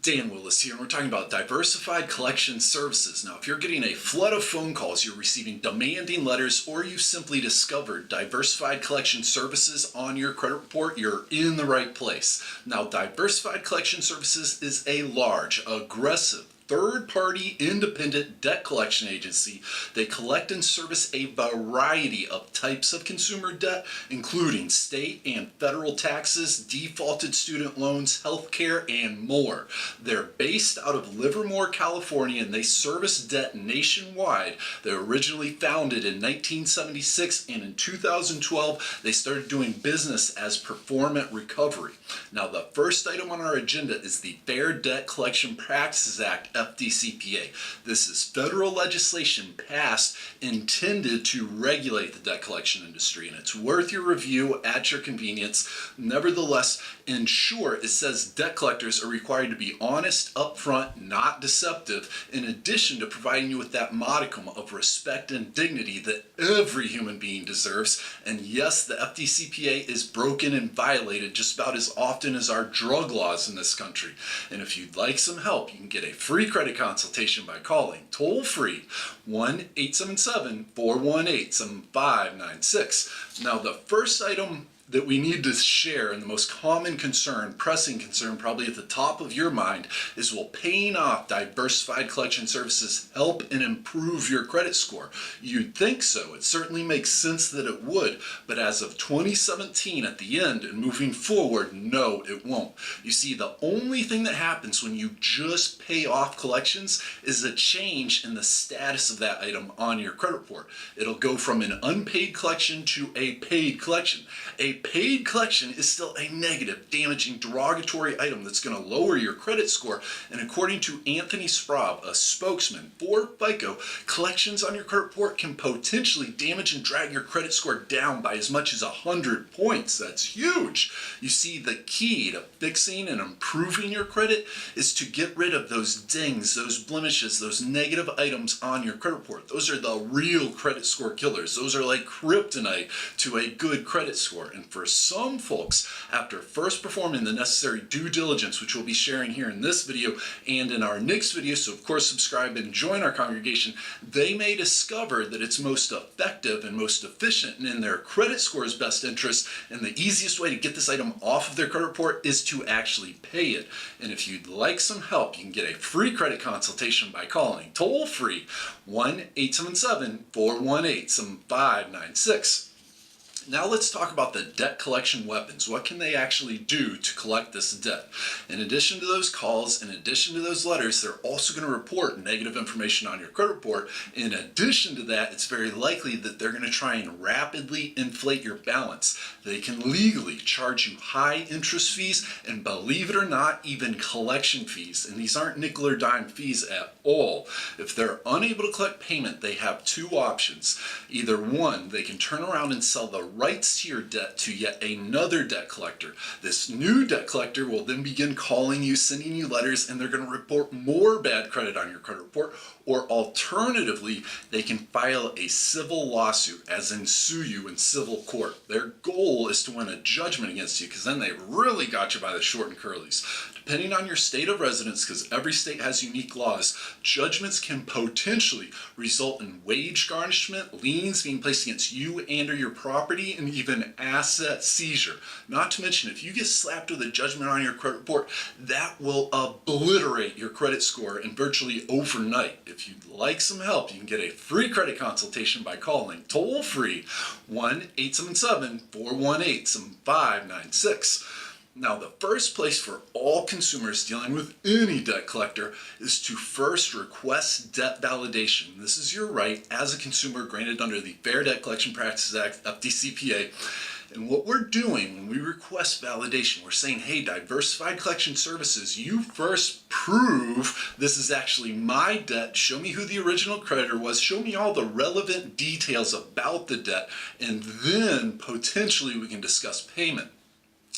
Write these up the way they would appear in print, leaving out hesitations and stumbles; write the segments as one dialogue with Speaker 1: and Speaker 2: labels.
Speaker 1: Dan Willis here, and we're talking about diversified collection services. Now, if you're getting a flood of phone calls, you're receiving demanding letters, or you simply discovered diversified collection services on your credit report, you're in the right place. Now, diversified collection services is a large, aggressive, third-party independent debt collection agency. They collect and service a variety of types of consumer debt, including state and federal taxes, defaulted student loans, healthcare, and more. They're based out of Livermore, California, and they service debt nationwide. They were originally founded in 1976, and in 2012, they started doing business as Performant Recovery. Now, the first item on our agenda is the Fair Debt Collection Practices Act, FDCPA. This is federal legislation passed intended to regulate the debt collection industry, and it's worth your review at your convenience. Nevertheless, in short, it says debt collectors are required to be honest, upfront, not deceptive, in addition to providing you with that modicum of respect and dignity that every human being deserves. And yes, the FDCPA is broken and violated just about as often as our drug laws in this country. And if you'd like some help, you can get a free credit consultation by calling toll-free 1-877-418-7596. Now, the first item that we need to share, and the most common concern, pressing concern, probably at the top of your mind, is will paying off diversified collection services help and improve your credit score? You'd think so. It certainly makes sense that it would, but as of 2017 at the end and moving forward, no, it won't. You see, the only thing that happens when you just pay off collections is a change in the status of that item on your credit report. It'll go from an unpaid collection to a paid collection. A paid collection is still a negative, damaging, derogatory item that's going to lower your credit score. And according to Anthony Sprague, a spokesman for FICO, collections on your credit report can potentially damage and drag your credit score down by as much as 100 points. That's huge. You see, the key to fixing and improving your credit is to get rid of those dings, those blemishes, those negative items on your credit report. Those are the real credit score killers. Those are like kryptonite to a good credit score. And for some folks, after first performing the necessary due diligence, which we'll be sharing here in this video and in our next video, so of course subscribe and join our congregation, they may discover that it's most effective and most efficient and in their credit score's best interest, and the easiest way to get this item off of their credit report is to actually pay it. And if you'd like some help, you can get a free credit consultation by calling toll-free 1-877-418-7596. Now let's talk about the debt collection weapons. What can they actually do to collect this debt? In addition to those calls, in addition to those letters, they're also going to report negative information on your credit report. In addition to that, it's very likely that they're going to try and rapidly inflate your balance. They can legally charge you high interest fees and, believe it or not, even collection fees. And these aren't nickel or dime fees at all. If they're unable to collect payment, they have two options. Either one, they can turn around and sell the rights to your debt to yet another debt collector. This new debt collector will then begin calling you, sending you letters, and they're going to report more bad credit on your credit report. Or alternatively, they can file a civil lawsuit, as in sue you in civil court. Their goal is to win a judgment against you, because then they really got you by the short and curlies. Depending on your state of residence, because every state has unique laws, judgments can potentially result in wage garnishment, liens being placed against you and or your property, and even asset seizure. Not to mention, if you get slapped with a judgment on your credit report, that will obliterate your credit score in virtually overnight. If you'd like some help, you can get a free credit consultation by calling toll-free 1-877-418-7596. Now, the first place for all consumers dealing with any debt collector is to first request debt validation. This is your right as a consumer granted under the Fair Debt Collection Practices Act, FDCPA. And what we're doing when we request validation, we're saying, hey, Diversified Collection Services, you first prove this is actually my debt. Show me who the original creditor was. Show me all the relevant details about the debt. And then potentially we can discuss payment.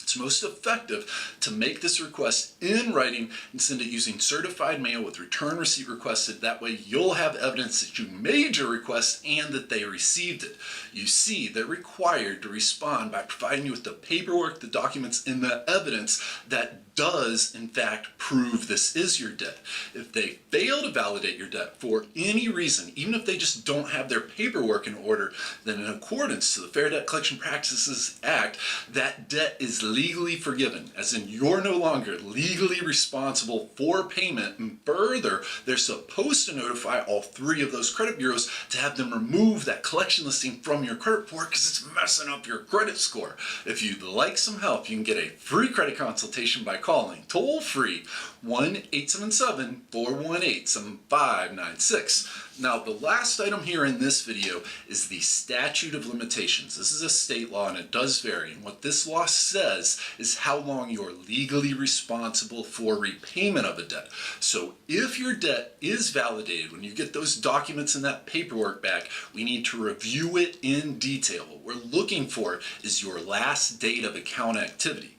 Speaker 1: It's most effective to make this request in writing and send it using certified mail with return receipt requested. That way you'll have evidence that you made your request and that they received it. You see, they're required to respond by providing you with the paperwork, the documents, and the evidence that does in fact prove this is your debt. If they fail to validate your debt for any reason, even if they just don't have their paperwork in order, then in accordance to the Fair Debt Collection Practices Act, that debt is legally forgiven, as in you're no longer legally responsible for payment, and further, they're supposed to notify all three of those credit bureaus to have them remove that collection listing from your credit report because it's messing up your credit score. If you'd like some help, you can get a free credit consultation by calling toll-free 1-877-418-7596. Now, the last item here in this video is the Statute of Limitations. This is a state law and it does vary. And what this law says is how long you're legally responsible for repayment of a debt. So if your debt is validated, when you get those documents and that paperwork back, we need to review it in detail. What we're looking for is your last date of account activity.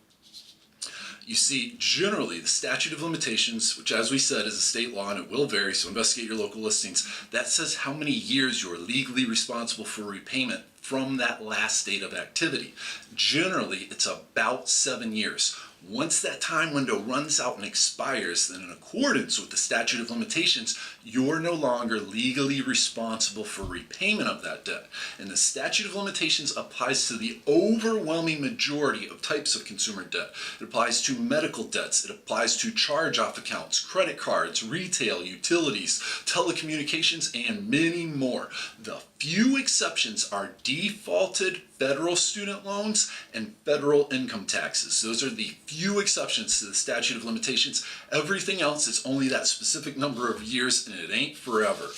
Speaker 1: You see, generally, the Statute of Limitations, which as we said is a state law and it will vary, so investigate your local listings, that says how many years you're legally responsible for repayment from that last date of activity. Generally, it's about 7 years. Once that time window runs out and expires, then in accordance with the Statute of Limitations, you're no longer legally responsible for repayment of that debt. And the Statute of Limitations applies to the overwhelming majority of types of consumer debt. It applies to medical debts, it applies to charge-off accounts, credit cards, retail, utilities, telecommunications, and many more. The few exceptions are defaulted federal student loans and federal income taxes. Those are the few exceptions to the Statute of Limitations. Everything else is only that specific number of years and it ain't forever.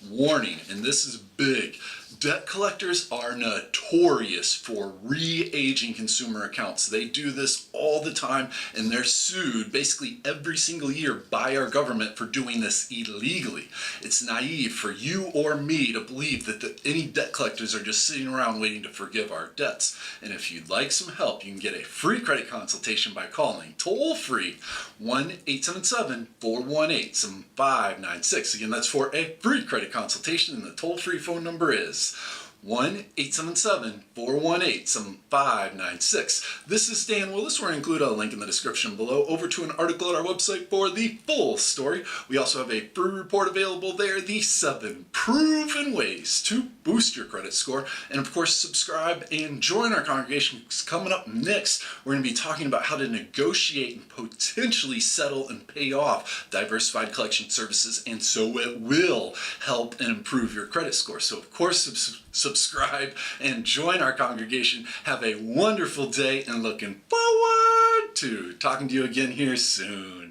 Speaker 1: Warning, and this is big, debt collectors are notorious for re-aging consumer accounts. They do this all the time and they're sued basically every single year by our government for doing this illegally. It's naive for you or me to believe that any debt collectors are just sitting around waiting to forgive our debts. And if you'd like some help, you can get a free credit consultation by calling toll-free 1-877-418-7596. Again, that's for a free credit consultation and the toll-free phone number is 1-877-418-7596. This is Dan Willis. We're going to include a link in the description below over to an article at our website for the full story. We also have a free report available there, the 7 proven ways to boost your credit score. And of course, subscribe and join our congregation. Coming up next, we're going to be talking about how to negotiate and potentially settle and pay off diversified collection services, and so it will help and improve your credit score. So of course, subscribe and join our congregation. Have a wonderful day and looking forward to talking to you again here soon.